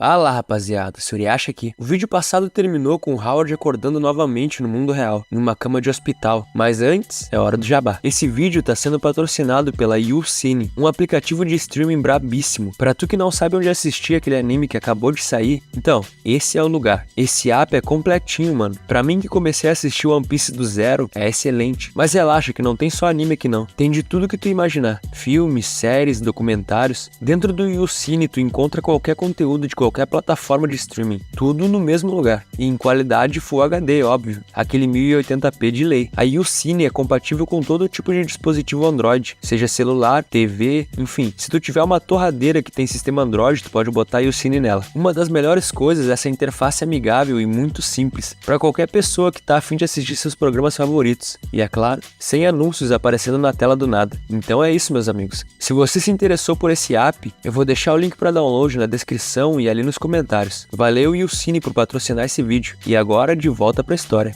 Fala rapaziada, Suriacha aqui. O vídeo passado terminou com o Howard acordando novamente no mundo real, em uma cama de hospital, mas antes é hora do jabá. Esse vídeo está sendo patrocinado pela YouCine, um aplicativo de streaming brabíssimo. Pra tu que não sabe onde assistir aquele anime que acabou de sair, então, esse é o lugar. Esse app é completinho, mano. Pra mim que comecei a assistir One Piece do zero, é excelente. Mas relaxa que não tem só anime aqui não, tem de tudo que tu imaginar. Filmes, séries, documentários. Dentro do YouCine tu encontra qualquer conteúdo de qualquer plataforma de streaming, tudo no mesmo lugar, e em qualidade Full HD, óbvio, aquele 1080p de lei. A YouCine é compatível com todo tipo de dispositivo Android, seja celular, TV, enfim. Se tu tiver uma torradeira que tem sistema Android, tu pode botar a YouCine nela. Uma das melhores coisas é essa interface amigável e muito simples, para qualquer pessoa que tá a fim de assistir seus programas favoritos, e é claro, sem anúncios aparecendo na tela do nada. Então é isso, meus amigos. Se você se interessou por esse app, eu vou deixar o link para download na descrição e ali nos comentários. Valeu YouCine por patrocinar esse vídeo. E agora de volta pra história.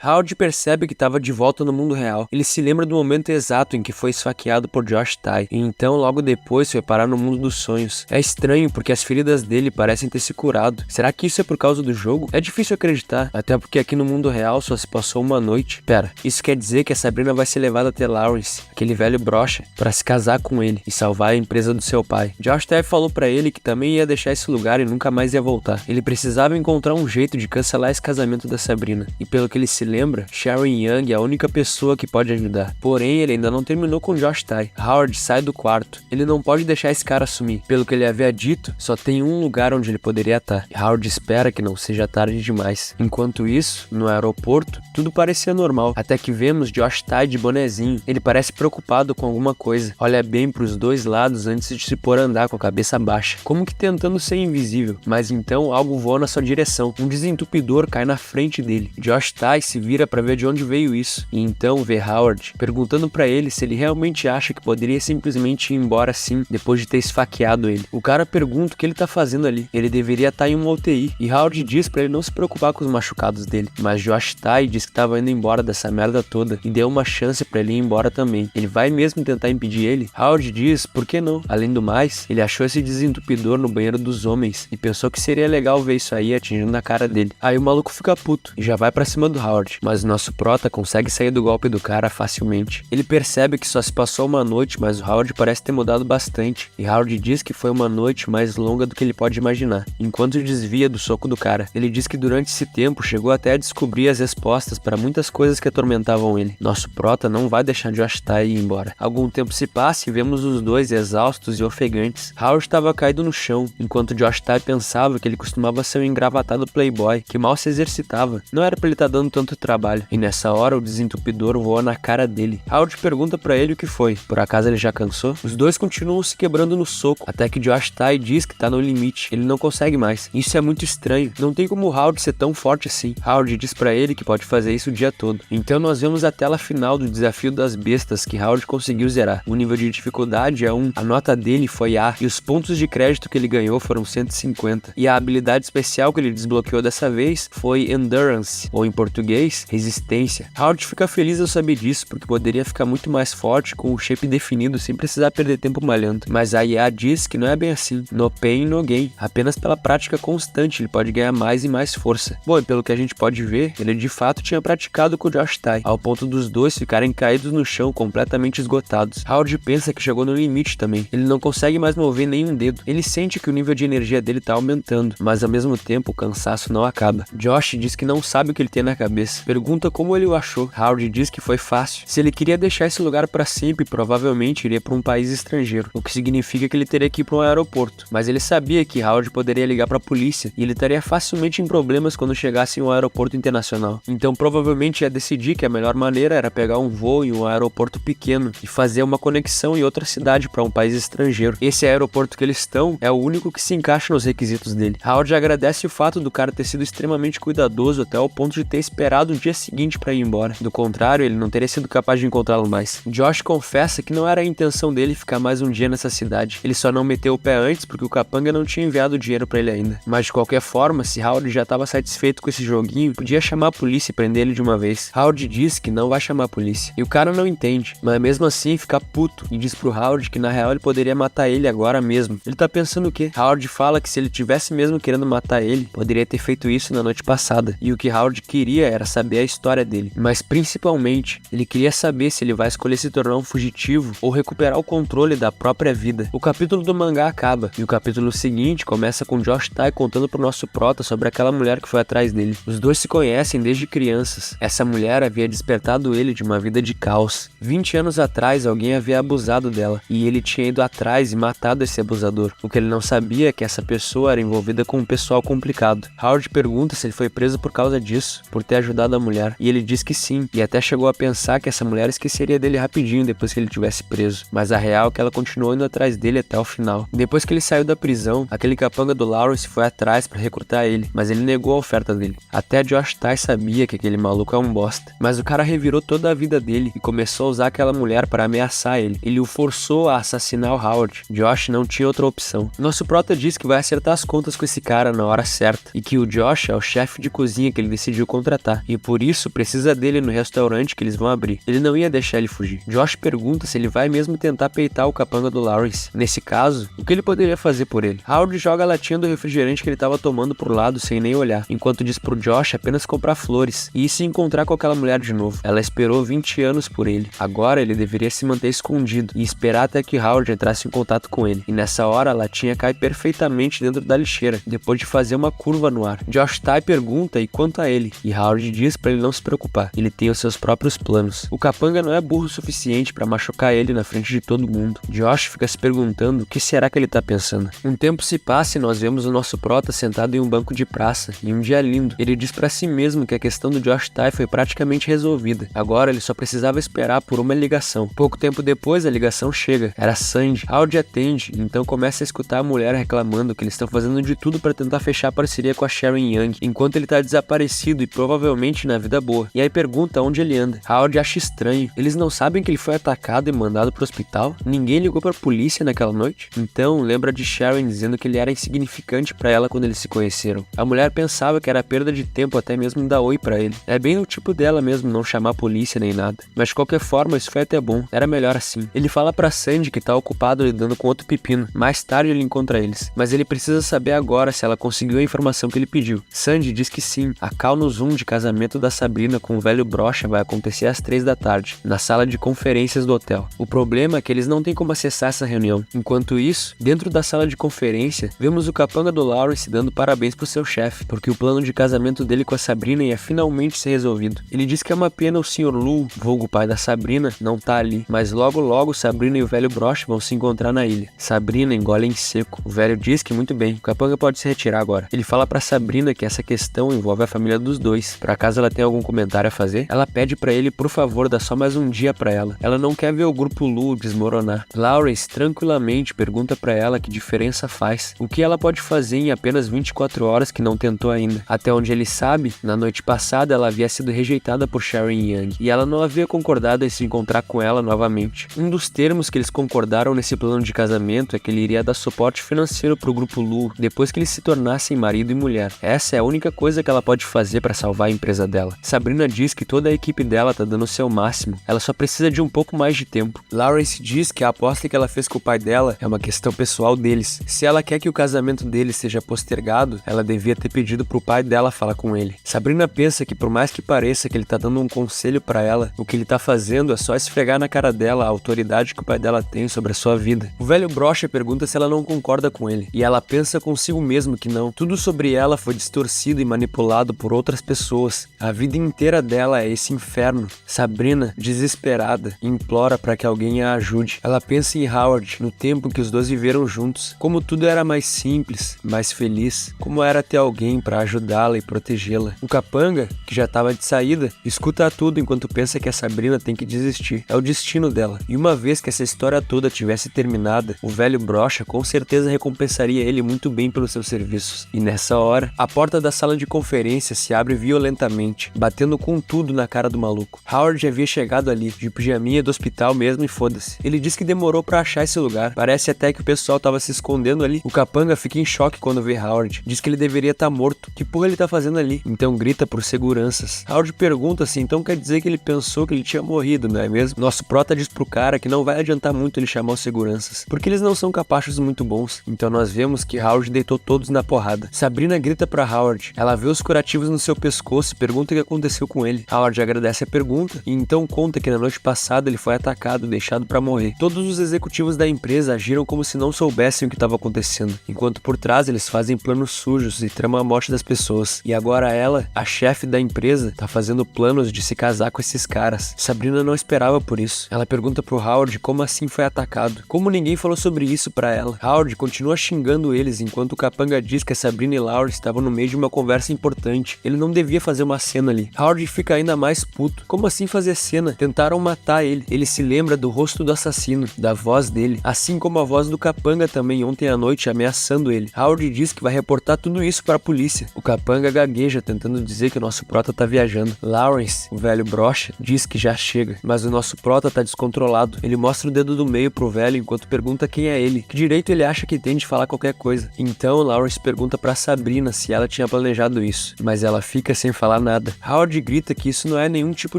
Howard percebe que estava de volta no mundo real. Ele se lembra do momento exato em que foi esfaqueado por Josh Tai, e então logo depois foi parar no mundo dos sonhos. É estranho porque as feridas dele parecem ter se curado. Será que isso é por causa do jogo? É difícil acreditar, até porque aqui no mundo real só se passou uma noite. Pera, isso quer dizer que a Sabrina vai ser levada até Lawrence, aquele velho brocha, para se casar com ele e salvar a empresa do seu pai. Josh Tai falou para ele que também ia deixar esse lugar e nunca mais ia voltar. Ele precisava encontrar um jeito de cancelar esse casamento da Sabrina, e pelo que ele se lembra, Sharon Young é a única pessoa que pode ajudar. Porém, ele ainda não terminou com Josh Tai. Howard sai do quarto. Ele não pode deixar esse cara sumir. Pelo que ele havia dito, só tem um lugar onde ele poderia estar. E Howard espera que não seja tarde demais. Enquanto isso, no aeroporto, tudo parecia normal. Até que vemos Josh Tai de bonezinho. Ele parece preocupado com alguma coisa. Olha bem para os dois lados antes de se pôr a andar com a cabeça baixa, como que tentando ser invisível. Mas então algo voa na sua direção. Um desentupidor cai na frente dele. Josh Tai se vira para ver de onde veio isso, e então vê Howard perguntando para ele se ele realmente acha que poderia simplesmente ir embora assim, depois de ter esfaqueado ele. O cara pergunta o que ele tá fazendo ali. Ele deveria estar em uma UTI, e Howard diz para ele não se preocupar com os machucados dele, mas Josh Tai diz que tava indo embora dessa merda toda, e deu uma chance para ele ir embora também. Ele vai mesmo tentar impedir ele? Howard diz, por que não? Além do mais, ele achou esse desentupidor no banheiro dos homens, e pensou que seria legal ver isso aí atingindo na cara dele. Aí o maluco fica puto, e já vai pra cima do Howard, mas nosso prota consegue sair do golpe do cara facilmente. Ele percebe que só se passou uma noite, mas o Howard parece ter mudado bastante, e Howard diz que foi uma noite mais longa do que ele pode imaginar, enquanto desvia do soco do cara. Ele diz que durante esse tempo chegou até a descobrir as respostas para muitas coisas que atormentavam ele. Nosso prota não vai deixar Josh Tai ir embora. Algum tempo se passa e vemos os dois exaustos e ofegantes. Howard estava caído no chão, enquanto Josh Tai pensava que ele costumava ser um engravatado playboy, que mal se exercitava. Não era pra ele estar dando tanto trabalho. E nessa hora o desentupidor voa na cara dele. Howard pergunta pra ele o que foi. Por acaso ele já cansou? Os dois continuam se quebrando no soco, até que Josh Tai diz que tá no limite. Ele não consegue mais. Isso é muito estranho. Não tem como o Howard ser tão forte assim. Howard diz pra ele que pode fazer isso o dia todo. Então nós vemos a tela final do desafio das bestas que Howard conseguiu zerar. O nível de dificuldade é 1, a nota dele foi A, e os pontos de crédito que ele ganhou foram 150. E a habilidade especial que ele desbloqueou dessa vez foi Endurance, ou em português, resistência. Howard fica feliz ao saber disso, porque poderia ficar muito mais forte com o shape definido sem precisar perder tempo malhando. Mas a IA diz que não é bem assim. No pain, no gain. Apenas pela prática constante ele pode ganhar mais e mais força. Bom, e pelo que a gente pode ver, ele de fato tinha praticado com o Josh Tai, ao ponto dos dois ficarem caídos no chão completamente esgotados. Howard pensa que chegou no limite também. Ele não consegue mais mover nenhum dedo. Ele sente que o nível de energia dele tá aumentando, mas ao mesmo tempo o cansaço não acaba. Josh diz que não sabe o que ele tem na cabeça. Pergunta como ele o achou. Howard diz que foi fácil. Se ele queria deixar esse lugar para sempre, provavelmente iria para um país estrangeiro, o que significa que ele teria que ir para um aeroporto. Mas ele sabia que Howard poderia ligar para a polícia e ele estaria facilmente em problemas quando chegasse em um aeroporto internacional. Então provavelmente ia decidir que a melhor maneira era pegar um voo em um aeroporto pequeno e fazer uma conexão em outra cidade para um país estrangeiro. Esse aeroporto que eles estão é o único que se encaixa nos requisitos dele. Howard agradece o fato do cara ter sido extremamente cuidadoso até o ponto de ter esperado esperado o dia seguinte para ir embora. Do contrário, ele não teria sido capaz de encontrá-lo mais. Josh confessa que não era a intenção dele ficar mais um dia nessa cidade. Ele só não meteu o pé antes porque o capanga não tinha enviado dinheiro para ele ainda. Mas de qualquer forma, se Howard já estava satisfeito com esse joguinho, podia chamar a polícia e prender ele de uma vez. Howard diz que não vai chamar a polícia. E o cara não entende, mas mesmo assim fica puto e diz pro Howard que na real ele poderia matar ele agora mesmo. Ele tá pensando o quê? Howard fala que se ele tivesse mesmo querendo matar ele, poderia ter feito isso na noite passada. E o que Howard queria era saber a história dele. Mas principalmente, ele queria saber se ele vai escolher se tornar um fugitivo ou recuperar o controle da própria vida. O capítulo do mangá acaba, e o capítulo seguinte começa com Josh Tai contando pro nosso prota sobre aquela mulher que foi atrás dele. Os dois se conhecem desde crianças. Essa mulher havia despertado ele de uma vida de caos. 20 anos atrás, alguém havia abusado dela, e ele tinha ido atrás e matado esse abusador. O que ele não sabia é que essa pessoa era envolvida com um pessoal complicado. Howard pergunta se ele foi preso por causa disso, por ter ajudado a mulher, e ele diz que sim, e até chegou a pensar que essa mulher esqueceria dele rapidinho depois que ele tivesse preso. Mas a real é que ela continuou indo atrás dele até o final. Depois que ele saiu da prisão, aquele capanga do Lawrence foi atrás para recrutar ele, mas ele negou a oferta dele. Até Josh Tai sabia que aquele maluco é um bosta. Mas o cara revirou toda a vida dele e começou a usar aquela mulher para ameaçar ele. Ele o forçou a assassinar o Howard. Josh não tinha outra opção. Nosso prota diz que vai acertar as contas com esse cara na hora certa, e que o Josh é o chefe de cozinha que ele decidiu contratar, e por isso precisa dele no restaurante que eles vão abrir. Ele não ia deixar ele fugir. Josh pergunta se ele vai mesmo tentar peitar o capanga do Lawrence. Nesse caso, o que ele poderia fazer por ele? Howard joga a latinha do refrigerante que ele estava tomando pro lado sem nem olhar, enquanto diz pro Josh apenas comprar flores e se encontrar com aquela mulher de novo. Ela esperou 20 anos por ele. Agora ele deveria se manter escondido e esperar até que Howard entrasse em contato com ele. E nessa hora a latinha cai perfeitamente dentro da lixeira, depois de fazer uma curva no ar. Josh Tai pergunta e quanto a ele, e Howard diz para ele não se preocupar, ele tem os seus próprios planos. O capanga não é burro o suficiente para machucar ele na frente de todo mundo. Josh fica se perguntando o que será que ele tá pensando. Um tempo se passa e nós vemos o nosso prota sentado em um banco de praça, em um dia lindo. Ele diz para si mesmo que a questão do Josh Tai foi praticamente resolvida. Agora ele só precisava esperar por uma ligação. Pouco tempo depois a ligação chega. Era Sandy. Howard atende, então começa a escutar a mulher reclamando que eles estão fazendo de tudo para tentar fechar a parceria com a Sharon Young, enquanto ele tá desaparecido e provavelmente na vida boa. E aí pergunta onde ele anda. Howard acha estranho. Eles não sabem que ele foi atacado e mandado pro hospital? Ninguém ligou pra polícia naquela noite? Então lembra de Sharon dizendo que ele era insignificante pra ela quando eles se conheceram. A mulher pensava que era perda de tempo até mesmo dar oi pra ele. É bem o tipo dela mesmo não chamar a polícia nem nada. Mas de qualquer forma isso foi até bom. Era melhor assim. Ele fala pra Sandy que tá ocupado lidando com outro pepino. Mais tarde ele encontra eles. Mas ele precisa saber agora se ela conseguiu a informação que ele pediu. Sandy diz que sim. A call no Zoom de casamento da Sabrina com o velho brocha vai acontecer às 3 da tarde, na sala de conferências do hotel. O problema é que eles não têm como acessar essa reunião. Enquanto isso, dentro da sala de conferência, vemos o capanga do Lawrence dando parabéns pro seu chefe, porque o plano de casamento dele com a Sabrina ia finalmente ser resolvido. Ele diz que é uma pena o Sr. Lu, vulgo pai da Sabrina, não tá ali, mas logo logo Sabrina e o velho brocha vão se encontrar na ilha. Sabrina engole em seco. O velho diz que muito bem, o capanga pode se retirar agora. Ele fala pra Sabrina que essa questão envolve a família dos dois. Por acaso ela tem algum comentário a fazer? Ela pede pra ele, por favor, dar só mais um dia pra ela. Ela não quer ver o grupo Lu desmoronar. Lawrence tranquilamente pergunta pra ela que diferença faz. O que ela pode fazer em apenas 24 horas que não tentou ainda. Até onde ele sabe, na noite passada ela havia sido rejeitada por Sharon Young e ela não havia concordado em se encontrar com ela novamente. Um dos termos que eles concordaram nesse plano de casamento é que ele iria dar suporte financeiro pro grupo Lu depois que eles se tornassem marido e mulher. Essa é a única coisa que ela pode fazer pra salvar a empresa dela. Sabrina diz que toda a equipe dela tá dando o seu máximo, ela só precisa de um pouco mais de tempo. Lawrence diz que a aposta que ela fez com o pai dela é uma questão pessoal deles. Se ela quer que o casamento deles seja postergado, ela devia ter pedido pro pai dela falar com ele. Sabrina pensa que por mais que pareça que ele tá dando um conselho pra ela, o que ele tá fazendo é só esfregar na cara dela a autoridade que o pai dela tem sobre a sua vida. O velho brocha pergunta se ela não concorda com ele, e ela pensa consigo mesmo que não. Tudo sobre ela foi distorcido e manipulado por outras pessoas. A vida inteira dela é esse inferno. Sabrina, desesperada, implora para que alguém a ajude. Ela pensa em Howard, no tempo que os dois viveram juntos, como tudo era mais simples, mais feliz, como era ter alguém para ajudá-la e protegê-la. O capanga, que já estava de saída, escuta tudo enquanto pensa que a Sabrina tem que desistir. É o destino dela. E uma vez que essa história toda tivesse terminada, o velho brocha com certeza recompensaria ele muito bem pelos seus serviços. E nessa hora, a porta da sala de conferência se abre violentamente loucamente, batendo com tudo na cara do maluco. Howard havia chegado ali, de pijaminha do hospital mesmo e foda-se. Ele diz que demorou pra achar esse lugar, parece até que o pessoal tava se escondendo ali. O capanga fica em choque quando vê Howard, diz que ele deveria estar morto, que porra ele tá fazendo ali? Então grita por seguranças. Howard pergunta se então quer dizer que ele pensou que ele tinha morrido, não é mesmo? Nosso prota diz pro cara que não vai adiantar muito ele chamar os seguranças, porque eles não são capachos muito bons. Então nós vemos que Howard deitou todos na porrada. Sabrina grita pra Howard, ela vê os curativos no seu pescoço e pergunta o que aconteceu com ele. Howard agradece a pergunta e então conta que na noite passada ele foi atacado e deixado pra morrer. Todos os executivos da empresa agiram como se não soubessem o que estava acontecendo, enquanto por trás eles fazem planos sujos e tramam a morte das pessoas. E agora ela, a chefe da empresa, tá fazendo planos de se casar com esses caras. Sabrina não esperava por isso. Ela pergunta pro Howard como assim foi atacado. Como ninguém falou sobre isso pra ela. Howard continua xingando eles enquanto o capanga diz que a Sabrina e Lawrence estavam no meio de uma conversa importante. Ele não devia fazer uma cena ali. Howard fica ainda mais puto. Como assim fazer cena? Tentaram matar ele. Ele se lembra do rosto do assassino, da voz dele, assim como a voz do capanga também ontem à noite ameaçando ele. Howard diz que vai reportar tudo isso para a polícia. O capanga gagueja tentando dizer que o nosso prota tá viajando. Lawrence, o velho brocha, diz que já chega, mas o nosso prota tá descontrolado. Ele mostra o dedo do meio pro velho enquanto pergunta quem é ele, que direito ele acha que tem de falar qualquer coisa. Então Lawrence pergunta pra Sabrina se ela tinha planejado isso, mas ela fica sem falar nada. Howard grita que isso não é nenhum tipo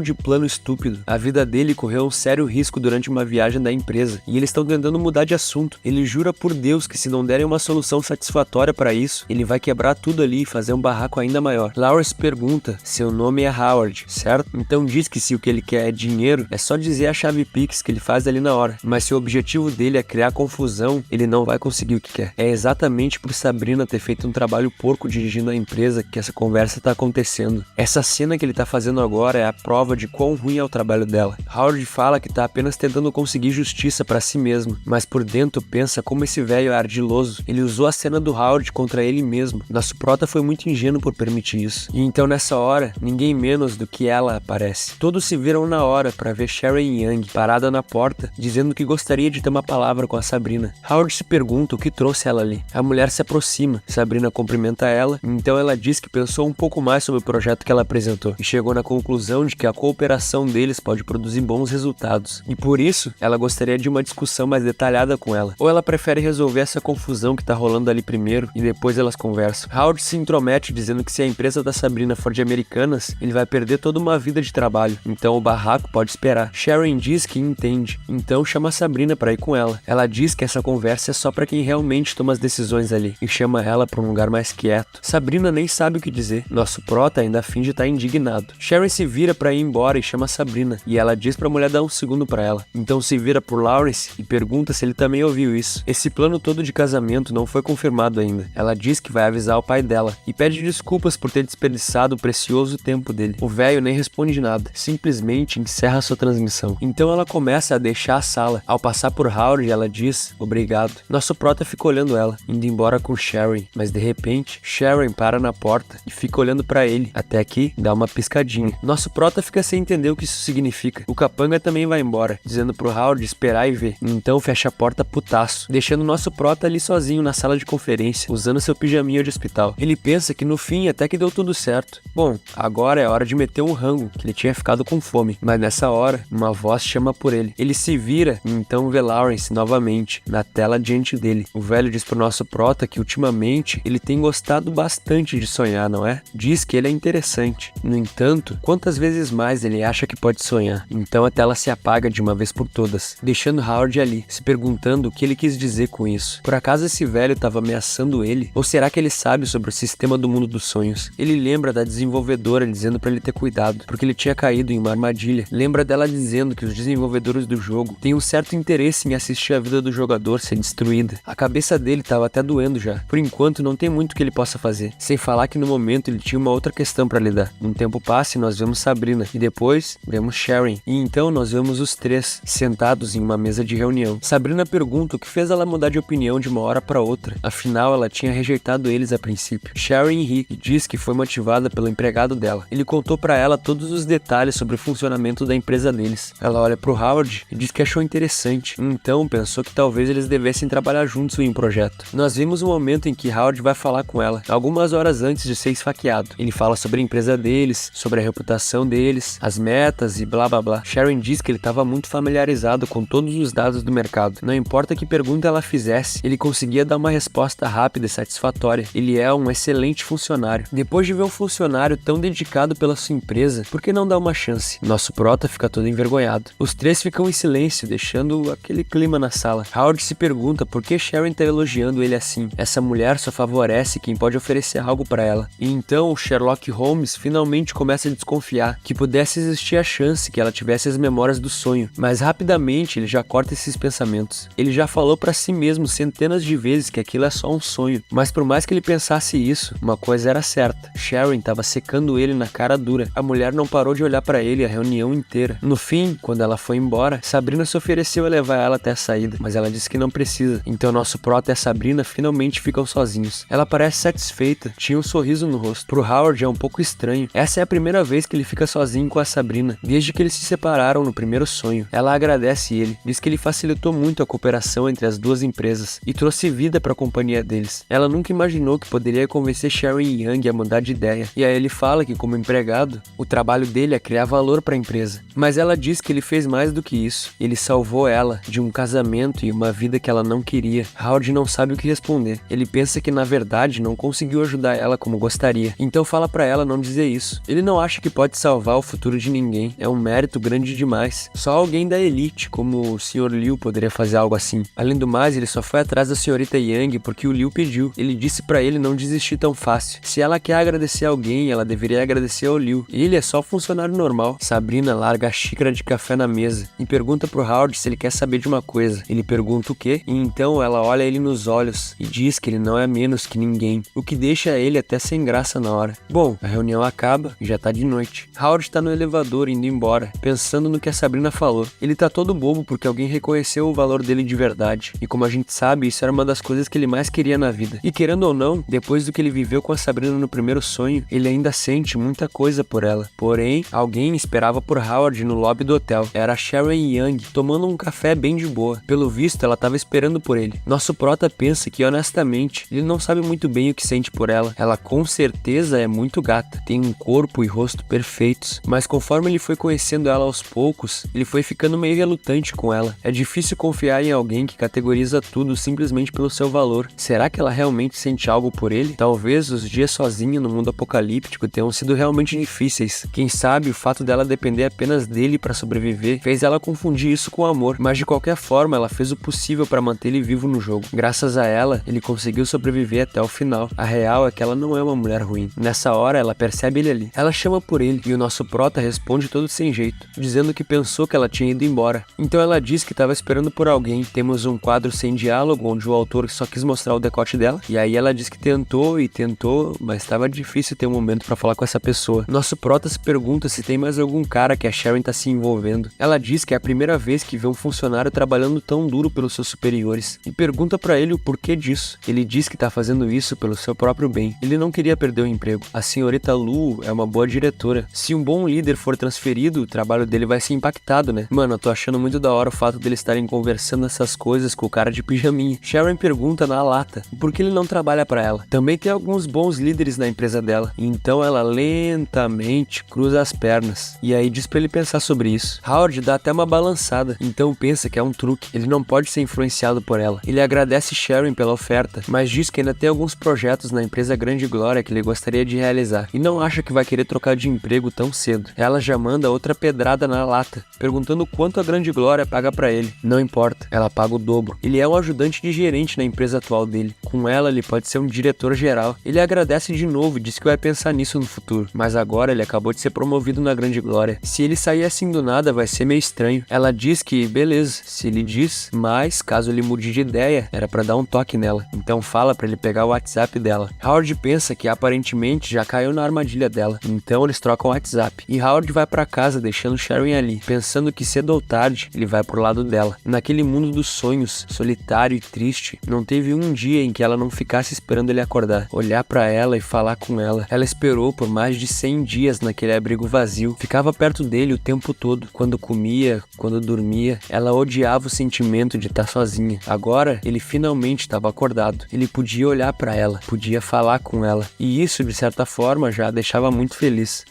de plano estúpido. A vida dele correu um sério risco durante uma viagem da empresa e eles estão tentando mudar de assunto. Ele jura por Deus que se não derem uma solução satisfatória para isso, ele vai quebrar tudo ali e fazer um barraco ainda maior. Lawrence pergunta, seu nome é Howard, certo? Então diz que se o que ele quer é dinheiro, é só dizer a chave Pix que ele faz ali na hora. Mas se o objetivo dele é criar confusão, ele não vai conseguir o que quer. É exatamente por Sabrina ter feito um trabalho porco dirigindo a empresa que essa conversa tá acontecendo. Essa cena que ele tá fazendo agora é a prova de quão ruim é o trabalho dela. Howard fala que tá apenas tentando conseguir justiça pra si mesmo, mas por dentro pensa como esse velho é ardiloso. Ele usou a cena do Howard contra ele mesmo. Nosso prota foi muito ingênuo por permitir isso. E então nessa hora, ninguém menos do que ela aparece. Todos se viram na hora pra ver Sharon Young parada na porta, dizendo que gostaria de ter uma palavra com a Sabrina. Howard se pergunta o que trouxe ela ali. A mulher se aproxima. Sabrina cumprimenta ela, então ela diz que pensou um pouco mais sobre o projeto que ela apresentou e chegou na conclusão de que a cooperação deles pode produzir bons resultados. E por isso, ela gostaria de uma discussão mais detalhada com ela. Ou ela prefere resolver essa confusão que tá rolando ali primeiro e depois elas conversam. Howard se intromete dizendo que se a empresa da Sabrina for de Americanas, ele vai perder toda uma vida de trabalho. Então o barraco pode esperar. Sharon diz que entende, então chama a Sabrina pra ir com ela. Ela diz que essa conversa é só pra quem realmente toma as decisões ali e chama ela pra um lugar mais quieto. Sabrina nem sabe o que dizer. Nosso prota ainda finge estar indignado. Sharon se vira pra ir embora e chama a Sabrina e ela diz pra mulher dar um segundo pra ela. Então se vira por Lawrence e pergunta se ele também ouviu isso. Esse plano todo de casamento não foi confirmado ainda. Ela diz que vai avisar o pai dela e pede desculpas por ter desperdiçado o precioso tempo dele. O velho nem responde nada, simplesmente encerra sua transmissão. Então ela começa a deixar a sala. Ao passar por Howard, ela diz obrigado. Nosso prota fica olhando ela, indo embora com Sharon, mas de repente Sharon para na porta e fica olhando pra ele, até que dá uma piscadinha. Nosso prota fica sem entender o que isso significa. O capanga também vai embora, dizendo pro Howard esperar e ver. Então fecha a porta putaço, deixando nosso prota ali sozinho na sala de conferência, usando seu pijaminha de hospital. Ele pensa que no fim até que deu tudo certo. Bom, agora é hora de meter um rango, que ele tinha ficado com fome. Mas nessa hora, uma voz chama por ele. Ele se vira e então vê Lawrence novamente, na tela diante dele. O velho diz pro nosso prota que ultimamente ele tem gostado bastante de sonhar, não é? Diz que ele é interessante. No entanto, quantas vezes mais ele acha que pode sonhar? Então a tela se apaga de uma vez por todas, deixando Howard ali, se perguntando o que ele quis dizer com isso. Por acaso esse velho estava ameaçando ele? Ou será que ele sabe sobre o sistema do mundo dos sonhos? Ele lembra da desenvolvedora dizendo para ele ter cuidado, porque ele tinha caído em uma armadilha. Lembra dela dizendo que os desenvolvedores do jogo têm um certo interesse em assistir a vida do jogador ser destruída. A cabeça dele estava até doendo já. Por enquanto não tem muito que ele possa fazer, sem falar que no momento ele tinha uma outra questão para lidar. Um tempo passa e nós vemos Sabrina, e depois vemos Sharon, e então nós vemos os três sentados em uma mesa de reunião. Sabrina pergunta o que fez ela mudar de opinião de uma hora para outra, afinal ela tinha rejeitado eles a princípio. Sharon ri e diz que foi motivada pelo empregado dela. Ele contou para ela todos os detalhes sobre o funcionamento da empresa deles. Ela olha pro Howard e diz que achou interessante, então pensou que talvez eles devessem trabalhar juntos em um projeto. Nós vimos o momento em que Howard vai falar com ela, algumas horas antes de ser esfaqueado. Ele fala sobre empresa deles, sobre a reputação deles, as metas e blá blá blá. Sharon diz que ele estava muito familiarizado com todos os dados do mercado. Não importa que pergunta ela fizesse, ele conseguia dar uma resposta rápida e satisfatória. Ele é um excelente funcionário. Depois de ver um funcionário tão dedicado pela sua empresa, por que não dar uma chance? Nosso prota fica todo envergonhado. Os três ficam em silêncio, deixando aquele clima na sala. Howard se pergunta por que Sharon tá elogiando ele assim. Essa mulher só favorece quem pode oferecer algo para ela. E então o Sherlock Holmes finalmente começa a desconfiar que pudesse existir a chance que ela tivesse as memórias do sonho, mas rapidamente ele já corta esses pensamentos. Ele já falou para si mesmo centenas de vezes que aquilo é só um sonho, mas por mais que ele pensasse isso, uma coisa era certa: Sharon estava secando ele na cara dura. A mulher não parou de olhar para ele a reunião inteira. No fim, quando ela foi embora, Sabrina se ofereceu a levar ela até a saída, mas ela disse que não precisa. Então nosso prota e a Sabrina finalmente ficam sozinhos. Ela parece satisfeita, tinha um sorriso no rosto. Pro Howard é um pouco estranho. Essa é a primeira vez que ele fica sozinho com a Sabrina, desde que eles se separaram no primeiro sonho. Ela agradece ele, diz que ele facilitou muito a cooperação entre as duas empresas e trouxe vida para a companhia deles. Ela nunca imaginou que poderia convencer Sharon Young a mudar de ideia. E aí ele fala que, como empregado, o trabalho dele é criar valor para a empresa. Mas ela diz que ele fez mais do que isso. Ele salvou ela de um casamento e uma vida que ela não queria. Howard não sabe o que responder. Ele pensa que na verdade não conseguiu ajudar ela como gostaria. Então fala pra ela não dizer isso. Ele não acha que pode salvar o futuro de ninguém. É um mérito grande demais. Só alguém da elite, como o Sr. Liu, poderia fazer algo assim. Além do mais, ele só foi atrás da senhorita Young porque o Liu pediu. Ele disse pra ele não desistir tão fácil. Se ela quer agradecer a alguém, ela deveria agradecer ao Liu. Ele é só funcionário normal. Sabrina larga a xícara de café na mesa e pergunta pro Howard se ele quer saber de uma coisa. Ele pergunta o quê? E então ela olha ele nos olhos e diz que ele não é menos que ninguém, o que deixa ele até sem graça na hora. Bom, a reunião acaba e já tá de noite. Howard tá no elevador indo embora, pensando no que a Sabrina falou. Ele tá todo bobo porque alguém reconheceu o valor dele de verdade. E como a gente sabe, isso era uma das coisas que ele mais queria na vida. E querendo ou não, depois do que ele viveu com a Sabrina no primeiro sonho, ele ainda sente muita coisa por ela. Porém, alguém esperava por Howard no lobby do hotel. Era a Sharon Young, tomando um café bem de boa. Pelo visto, ela tava esperando por ele. Nosso prota pensa que, honestamente, ele não sabe muito bem o que sente por ela. Ela com certeza é muito gata, tem um corpo e rosto perfeitos, mas conforme ele foi conhecendo ela aos poucos, ele foi ficando meio relutante com ela. É difícil confiar em alguém que categoriza tudo simplesmente pelo seu valor. Será que ela realmente sente algo por ele? Talvez os dias sozinha no mundo apocalíptico tenham sido realmente difíceis. Quem sabe o fato dela depender apenas dele para sobreviver fez ela confundir isso com amor, mas de qualquer forma ela fez o possível para manter ele vivo no jogo. Graças a ela, ele conseguiu sobreviver até o final. A real é que ela não é uma mulher ruim. Nessa hora, ela percebe ele ali. Ela chama por ele e o nosso prota responde todo sem jeito, dizendo que pensou que ela tinha ido embora. Então ela diz que estava esperando por alguém. Temos um quadro sem diálogo, onde o autor só quis mostrar o decote dela. E aí ela diz que tentou e tentou, mas estava difícil ter um momento para falar com essa pessoa. Nosso prota se pergunta se tem mais algum cara que a Sharon tá se envolvendo. Ela diz que é a primeira vez que vê um funcionário trabalhando tão duro pelos seus superiores e pergunta pra ele o porquê disso. Ele diz que tá fazendo isso pelo seu próprio bem. Ele não queria perder o emprego. A senhorita Lu é uma boa diretora. Se um bom líder for transferido, o trabalho dele vai ser impactado, né? Mano, eu tô achando muito da hora o fato deles estarem conversando essas coisas com o cara de pijaminha. Sharon pergunta na lata por que ele não trabalha pra ela. Também tem alguns bons líderes na empresa dela. Então ela lentamente cruza as pernas. E aí diz pra ele pensar sobre isso. Howard dá até uma balançada. Então pensa que é um truque. Ele não pode ser influenciado por ela. Ele agradece Sharon pela oferta, mas diz que ainda tem alguns projetos na empresa Grande Glória que ele gostaria de realizar. E não acha que vai querer trocar de emprego tão cedo. Ela já manda outra pedrada na lata, perguntando quanto a Grande Glória paga pra ele. Não importa, ela paga o dobro. Ele é um ajudante de gerente na empresa atual dele. Com ela, ele pode ser um diretor geral. Ele agradece de novo e diz que vai pensar nisso no futuro. Mas agora ele acabou de ser promovido na Grande Glória. Se ele sair assim do nada, vai ser meio estranho. Ela diz que, beleza, se ele diz, mas caso ele mude de ideia, era pra dar um toque nela. Então fala pra ele pegar o WhatsApp dela. Howard pensa que aparentemente já caiu na armadilha dela. Então eles trocam o WhatsApp. E Howard vai pra casa deixando Sharon ali, pensando que cedo ou tarde ele vai pro lado dela. Naquele mundo dos sonhos, solitário e triste, não teve um dia em que ela não ficasse esperando ele acordar, olhar pra ela e falar com ela. Ela esperou por mais de 100 dias naquele abrigo vazio, ficava perto dele o tempo todo. Quando comia, quando dormia, ela odiava o sentimento de estar sozinha. Agora, ele finalmente estava acordado. Ele podia olhar pra ela, podia falar com ela. E isso, de certa forma, já já deixava muito feliz.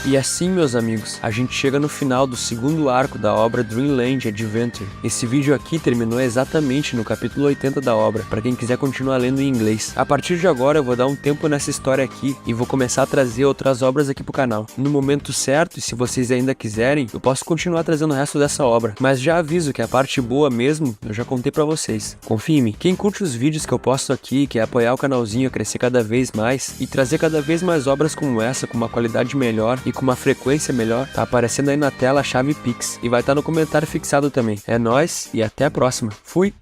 E assim, meus amigos, a gente chega no final do segundo arco da obra Dreamland Adventure. Esse vídeo aqui terminou exatamente no capítulo 80 da obra, para quem quiser continuar lendo em inglês. A partir de agora eu vou dar um tempo nessa história aqui e vou começar a trazer outras obras aqui pro canal. No momento certo, e se vocês ainda quiserem, eu posso continuar trazendo o resto dessa obra, mas já aviso que a parte boa mesmo, eu já contei pra vocês. Confia em mim. Quem curte os vídeos que eu posto aqui, quer apoiar o canalzinho a crescer cada vez mais e trazer cada vez mais obras como essa, com uma qualidade melhor e com uma frequência melhor, tá aparecendo aí na tela a chave Pix e vai estar no comentário fixado também. É nóis e até a próxima. Fui!